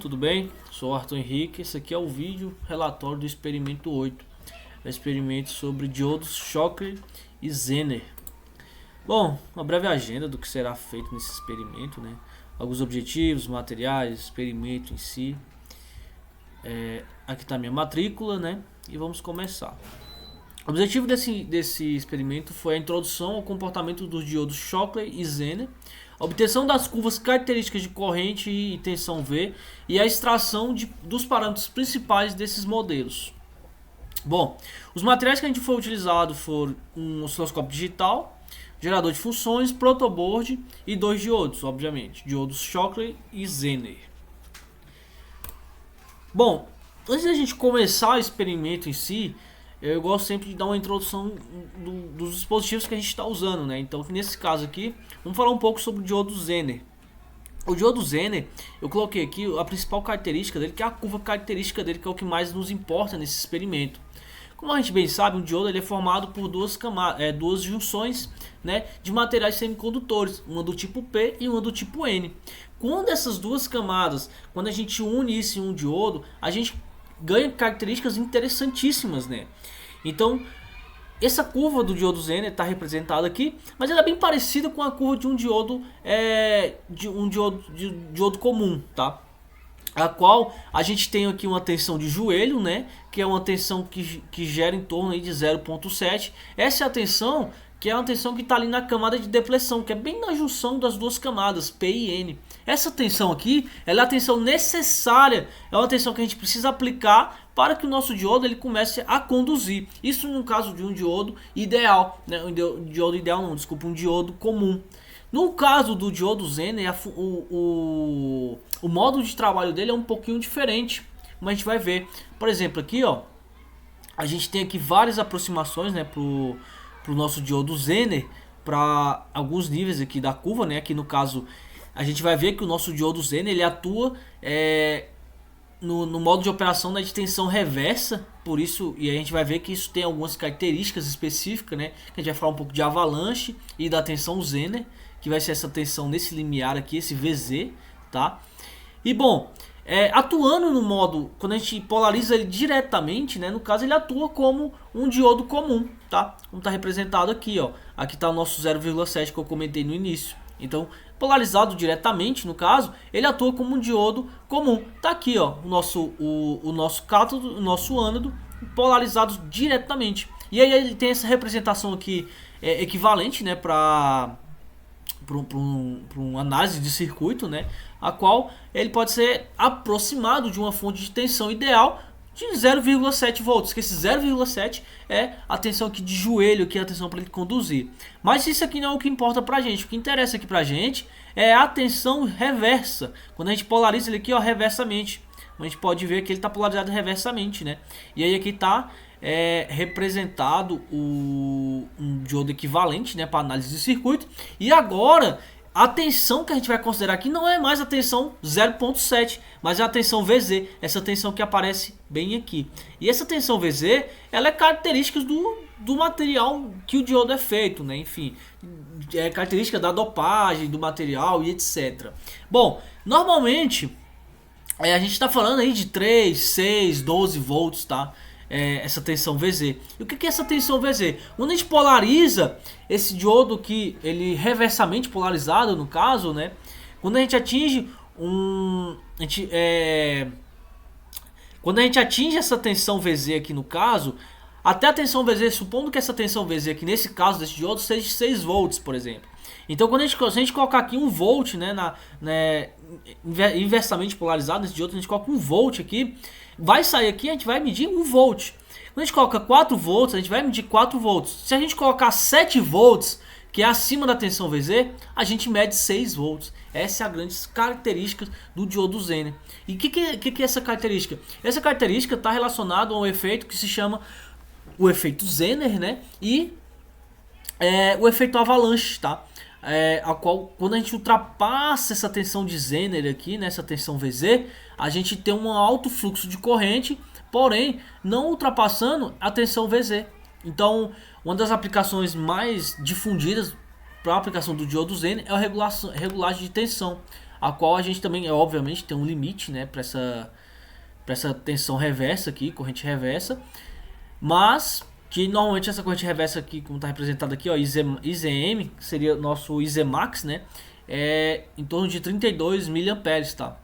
Tudo bem? Sou o Arthur Henrique. Esse aqui é o vídeo relatório do experimento 8. É o experimento sobre diodos Shockley e Zener. Bom, uma breve agenda do que será feito nesse experimento, né? Alguns objetivos, materiais, experimento em si. Aqui está a minha matrícula, né? E vamos começar. O objetivo desse experimento foi a introdução ao comportamento dos diodos Shockley e Zener, a obtenção das curvas características de corrente e tensão V e a extração dos parâmetros principais desses modelos. Bom, os materiais que a gente foi utilizado foram um osciloscópio digital, gerador de funções, protoboard e dois diodos, obviamente, diodos Shockley e Zener. Bom, antes da gente começar o experimento em si, eu gosto sempre de dar uma introdução dos dispositivos que a gente está usando, né? Então, nesse caso aqui, vamos falar um pouco sobre o diodo Zener. O diodo Zener, eu coloquei aqui a principal característica dele, que é a curva característica dele, que é o que mais nos importa nesse experimento. Como a gente bem sabe, um diodo ele é formado por duas junções, né, de materiais semicondutores, uma do tipo P e uma do tipo N. Quando essas duas camadas, quando a gente une isso em um diodo, a gente ganha características interessantíssimas, né? Então, essa curva do diodo Zener está representada aqui, mas ela é bem parecida com a curva de um diodo, diodo comum, tá? A qual a gente tem aqui uma tensão de joelho, né? Que é uma tensão que gera em torno aí de 0,7. Essa é a tensão que é uma tensão que está ali na camada de depressão, que é bem na junção das duas camadas, P e N. Essa tensão aqui, ela é a tensão necessária, é uma tensão que a gente precisa aplicar para que o nosso diodo ele comece a conduzir. Isso no caso de um diodo ideal, né? Um diodo ideal não, desculpa, um diodo comum. No caso do diodo Zener, o modo de trabalho dele é um pouquinho diferente, como a gente vai ver. Por exemplo, aqui ó, a gente tem aqui várias aproximações, né, pro nosso diodo Zener, para alguns níveis aqui da curva, né? Aqui no caso a gente vai ver que o nosso diodo Zener ele atua no modo de operação, né, de tensão reversa, por isso, e a gente vai ver que isso tem algumas características específicas, né? Que a gente vai falar um pouco de avalanche e da tensão Zener, que vai ser essa tensão nesse limiar aqui, esse VZ, tá? E bom, atuando no modo, quando a gente polariza ele diretamente, né, no caso ele atua como um diodo comum, tá? Como está representado aqui, ó. Aqui está o nosso 0,7 que eu comentei no início. Então, polarizado diretamente, no caso, ele atua como um diodo comum. Tá aqui, ó, o nosso cátodo, o nosso ânodo, polarizados diretamente. E aí ele tem essa representação aqui equivalente, né, para uma análise de circuito, né, a qual ele pode ser aproximado de uma fonte de tensão ideal de 0,7 volts, que esse 0,7 é a tensão aqui de joelho, que é a tensão para ele conduzir. Mas isso aqui não é o que importa pra gente. O que interessa aqui pra gente é a tensão reversa. Quando a gente polariza ele aqui, ó, reversamente, a gente pode ver que ele está polarizado reversamente, né? E aí aqui está representado um diodo equivalente, né, para análise de circuito. E agora a tensão que a gente vai considerar aqui não é mais a tensão 0,7, mas é a tensão VZ, essa tensão que aparece bem aqui. E essa tensão VZ, ela é característica do material que o diodo é feito, né? Enfim, é característica da dopagem do material e etc. Bom, normalmente a gente está falando aí de 3, 6, 12 volts, tá? Essa tensão VZ. E o que é essa tensão VZ? Quando a gente polariza esse diodo que ele reversamente polarizado, no caso, né? Quando a gente atinge quando a gente atinge essa tensão VZ aqui no caso, até a tensão VZ, supondo que essa tensão VZ aqui nesse caso desse diodo seja 6 volts, por exemplo. Então quando se a gente colocar aqui 1 volt, né, inversamente polarizado nesse diodo, a gente coloca 1 volt aqui, vai sair aqui, a gente vai medir 1 volt. Quando a gente coloca 4 volts, a gente vai medir 4 volts. Se a gente colocar 7 volts, que é acima da tensão VZ, a gente mede 6 volts. Essa é a grande característica do diodo Zener. E o que é essa característica? Essa característica está relacionada a um efeito que se chama o efeito Zener, né? E o efeito avalanche, tá? A qual, quando a gente ultrapassa essa tensão de Zener aqui, nessa tensão VZ, a gente tem um alto fluxo de corrente, porém não ultrapassando a tensão VZ. Então, uma das aplicações mais difundidas para a aplicação do diodo Zener é a regulagem de tensão, a qual a gente também, obviamente, tem um limite, né, para essa tensão reversa aqui, corrente reversa, mas que normalmente essa corrente reversa aqui, como está representada aqui, ó, IZM, que seria nosso IZMax, né, é em torno de 32 mA, tá?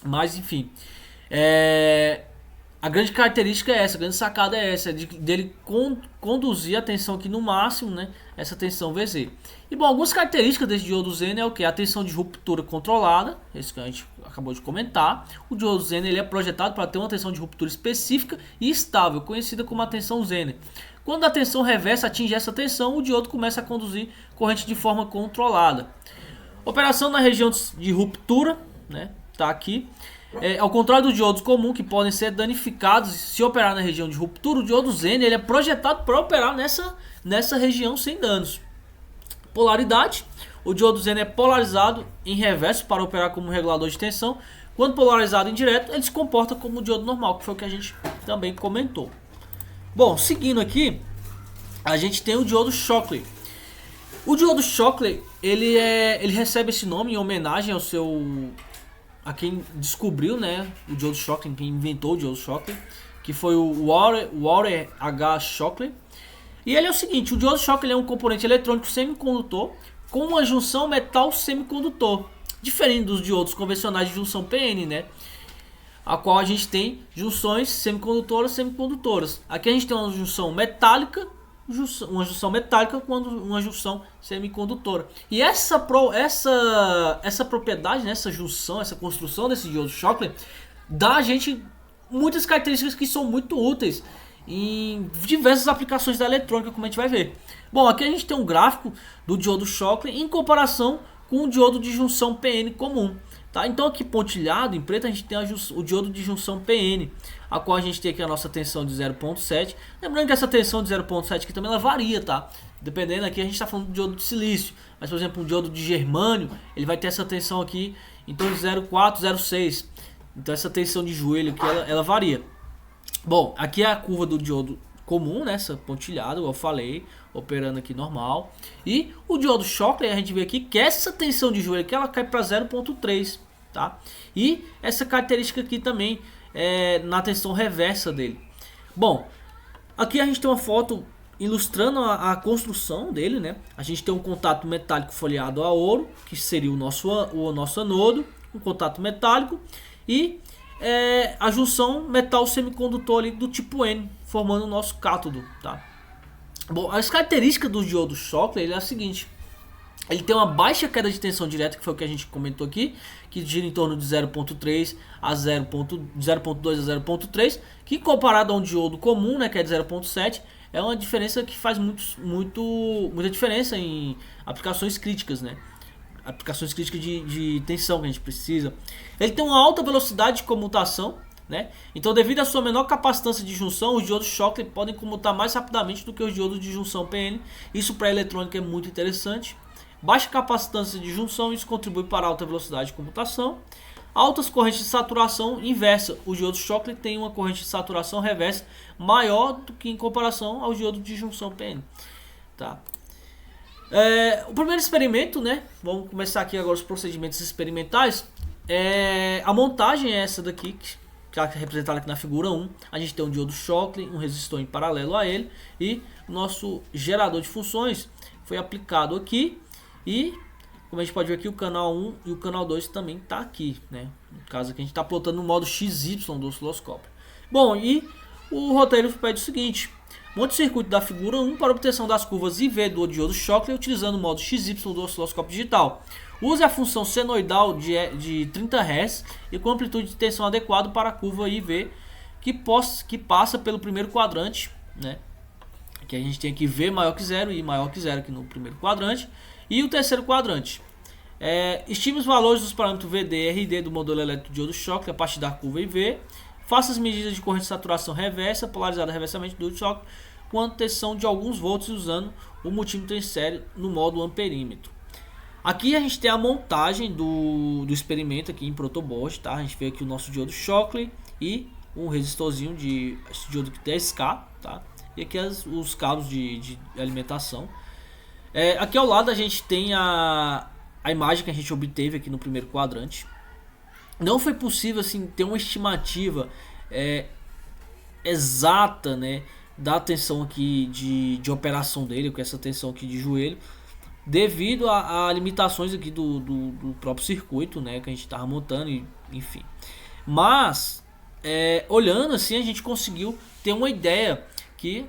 Mas enfim, a grande característica é essa, a grande sacada é essa, dele conduzir a tensão aqui no máximo, né? Essa tensão VZ. E bom, algumas características desse diodo Zener é o que? A tensão de ruptura controlada, esse que a gente acabou de comentar. O diodo Zener ele é projetado para ter uma tensão de ruptura específica e estável, conhecida como a tensão Zener. Quando a tensão reversa atinge essa tensão, o diodo começa a conduzir corrente de forma controlada. Operação na região de ruptura, né? Tá aqui. Ao contrário dos diodos comuns que podem ser danificados se operar na região de ruptura, o diodo Zener ele é projetado para operar nessa região sem danos. Polaridade: o diodo Zener é polarizado em reverso para operar como regulador de tensão. Quando polarizado em direto, ele se comporta como o diodo normal, que foi o que a gente também comentou. Bom, seguindo aqui, a gente tem o diodo Shockley. O diodo Shockley ele recebe esse nome em homenagem a quem descobriu, né, o diodo Shockley, quem inventou o diodo Shockley, que foi o Walter H. Shockley. E ele é o seguinte: o diodo Shockley é um componente eletrônico semicondutor com uma junção metal semicondutor, diferente dos diodos convencionais de junção PN, né, a qual a gente tem junções semicondutoras. Aqui a gente tem uma junção metálica, com uma junção semicondutora. E essa propriedade, né, essa junção, essa construção desse diodo Shockley dá a gente muitas características que são muito úteis em diversas aplicações da eletrônica, como a gente vai ver. Bom, aqui a gente tem um gráfico do diodo Shockley em comparação com o diodo de junção PN comum. Tá? Então aqui pontilhado em preto a gente tem o diodo de junção PN, a qual a gente tem aqui a nossa tensão de 0.7. Lembrando que essa tensão de 0.7 aqui também ela varia, tá? Dependendo, aqui a gente está falando do diodo de silício, mas por exemplo um diodo de germânio, ele vai ter essa tensão aqui em torno de 0.4, 0.6. Então essa tensão de joelho aqui ela varia. Bom, aqui é a curva do diodo comum, né? Essa pontilhada, como eu falei, operando aqui normal. E o diodo Shockley, a gente vê aqui que essa tensão de joelho aqui ela cai para 0.3, tá? E essa característica aqui também é na tensão reversa dele. Bom, aqui a gente tem uma foto ilustrando a construção dele, né? A gente tem um contato metálico folheado a ouro, que seria o nosso anodo, um contato metálico e a junção metal semicondutor ali do tipo N, formando o nosso cátodo, tá? Bom, as características do diodo Shockley é a seguinte: ele tem uma baixa queda de tensão direta, que foi o que a gente comentou aqui, que gira em torno de 0.3 a 0.2 a 0.3, que comparado a um diodo comum, né, que é de 0.7, é uma diferença que faz muita diferença em aplicações críticas, né? Aplicações críticas de tensão que a gente precisa. Ele tem uma alta velocidade de comutação, né? Então, devido à sua menor capacitância de junção, os diodos Shockley podem comutar mais rapidamente do que os diodos de junção PN. Isso para a eletrônica é muito interessante. Baixa capacitância de junção, isso contribui para a alta velocidade de comutação. Altas correntes de saturação inversa. Os diodos Shockley têm uma corrente de saturação reversa maior do que em comparação aos diodos de junção PN, tá? O primeiro experimento, né? Vamos começar aqui agora os procedimentos experimentais. A montagem é essa daqui, que é representada aqui na figura 1. A gente tem um diodo Shockley, um resistor em paralelo a ele, e o nosso gerador de funções foi aplicado aqui. E como a gente pode ver aqui, o canal 1 e o canal 2 também está aqui, né? No caso aqui a gente está plotando no modo XY do osciloscópio. Bom, e o roteiro pede o seguinte: monte o circuito da figura 1 para obtenção das curvas IV do diodo Shockley utilizando o modo XY do osciloscópio digital. Use a função senoidal de 30 Hz e com amplitude de tensão adequada para a curva IV que passa pelo primeiro quadrante, né? Que a gente tem aqui V maior que 0 e maior que 0 aqui no primeiro quadrante. E o terceiro quadrante. Estime os valores dos parâmetros VD e RD do modelo elétrico do diodo Shockley a partir da curva IV. Faça as medidas de corrente de saturação reversa, polarizada reversamente do Shockley, com a tensão de alguns volts usando o multímetro em série no modo amperímetro. Aqui a gente tem a montagem do experimento aqui em protoboard, tá? A gente vê aqui o nosso diodo Shockley e um resistorzinho de diodo 10K, tá? E aqui os cabos de alimentação. Aqui ao lado a gente tem a imagem que a gente obteve aqui no primeiro quadrante. Não foi possível assim ter uma estimativa exata, né, da tensão aqui de operação dele, com essa tensão aqui de joelho, devido a limitações aqui do próprio circuito, né, que a gente estava montando, e, enfim. Mas olhando assim, a gente conseguiu ter uma ideia que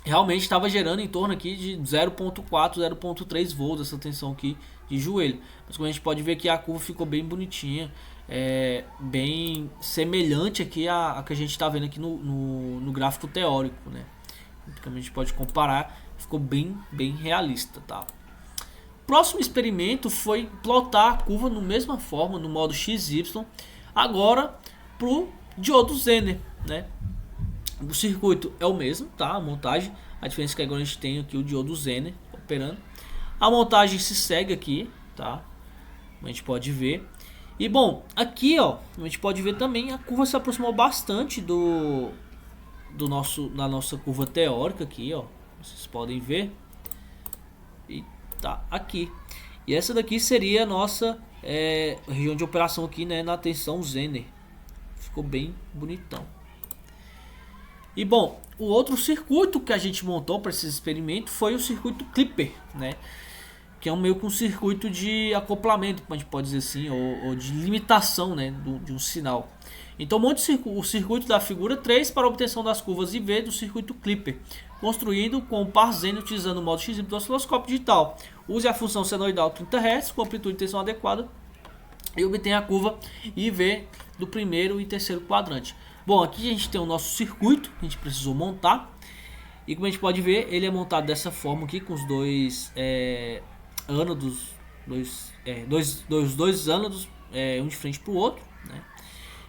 realmente estava gerando em torno aqui de 0.4, 0.3 volts essa tensão aqui de joelho. Mas como a gente pode ver aqui, a curva ficou bem bonitinha, bem semelhante aqui a que a gente está vendo aqui no gráfico teórico, né? Então a gente pode comparar, ficou bem realista, tá? Próximo experimento foi plotar a curva no mesma forma, no modo XY, agora pro diodo Zener, né? O circuito é o mesmo, tá? A montagem, a diferença é que agora a gente tem aqui o diodo Zener operando. A montagem se segue aqui, tá? A gente pode ver. E bom, aqui ó, a gente pode ver também a curva se aproximou bastante da nossa curva teórica aqui, ó. Vocês podem ver. E tá aqui. E essa daqui seria a nossa região de operação aqui, né, na tensão Zener. Ficou bem bonitão. E bom, o outro circuito que a gente montou para esse experimento foi o circuito Clipper, né? Que é meio que um circuito de acoplamento, a gente pode dizer assim, ou de limitação, né, de um sinal. Então monte o circuito da figura 3 para a obtenção das curvas IV do circuito Clipper, construído com o par Zener utilizando o modo XY do osciloscópio digital. Use a função senoidal 30 Hz com amplitude e tensão adequada e obtenha a curva IV do primeiro e terceiro quadrante. Bom, aqui a gente tem o nosso circuito que a gente precisou montar. E como a gente pode ver, ele é montado dessa forma aqui, com os dois ânodos, dois ânodos, um de frente para o outro, né?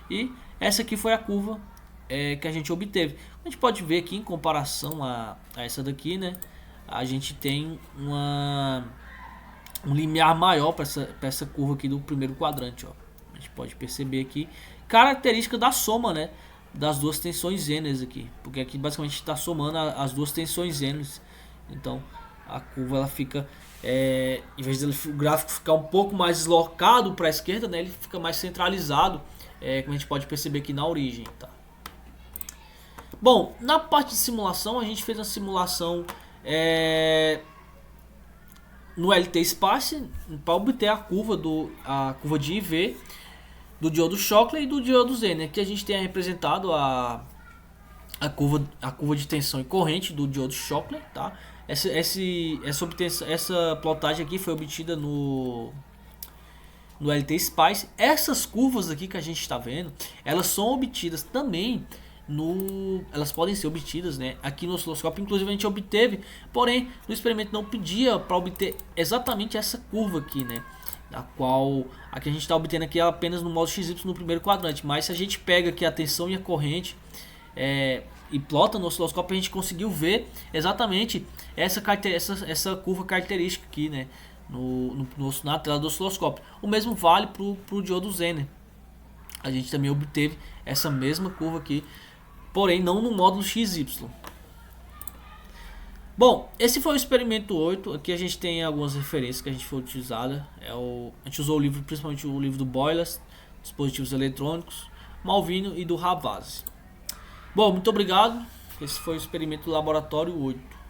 E essa aqui foi a curva que a gente obteve. A gente pode ver aqui em comparação a essa daqui, né? A gente tem um limiar maior para essa curva aqui do primeiro quadrante, ó. A gente pode perceber aqui característica da soma, né, das duas tensões Zener aqui, porque aqui basicamente está somando as duas tensões Zener. Então a curva ela fica, em vez de o gráfico ficar um pouco mais deslocado para a esquerda, né, ele fica mais centralizado, como a gente pode perceber aqui na origem, tá? Bom, na parte de simulação a gente fez uma simulação no LT Spice para obter a curva de IV do diodo Schottler e do diodo Zener. Aqui a gente tem representado a curva de tensão e corrente do diodo Schottler, tá? Essa plotagem aqui foi obtida no LT Spice. Essas curvas aqui que a gente está vendo, elas são obtidas também elas podem ser obtidas, né, aqui no osciloscópio. Inclusive a gente obteve, porém no experimento não pedia para obter exatamente essa curva aqui, né, a qual aqui a gente está obtendo aqui apenas no modo XY no primeiro quadrante. Mas se a gente pega aqui a tensão e a corrente e plota no osciloscópio, a gente conseguiu ver exatamente essa curva característica aqui, né, na tela do osciloscópio. O mesmo vale para o diodo Zener. A gente também obteve essa mesma curva aqui, porém não no módulo XY. Bom, esse foi o experimento 8. Aqui a gente tem algumas referências que a gente foi utilizada. A gente usou o livro, principalmente o livro do Boyles, Dispositivos Eletrônicos, Malvino e do Ravazzi. Bom, muito obrigado. Esse foi o experimento do laboratório 8.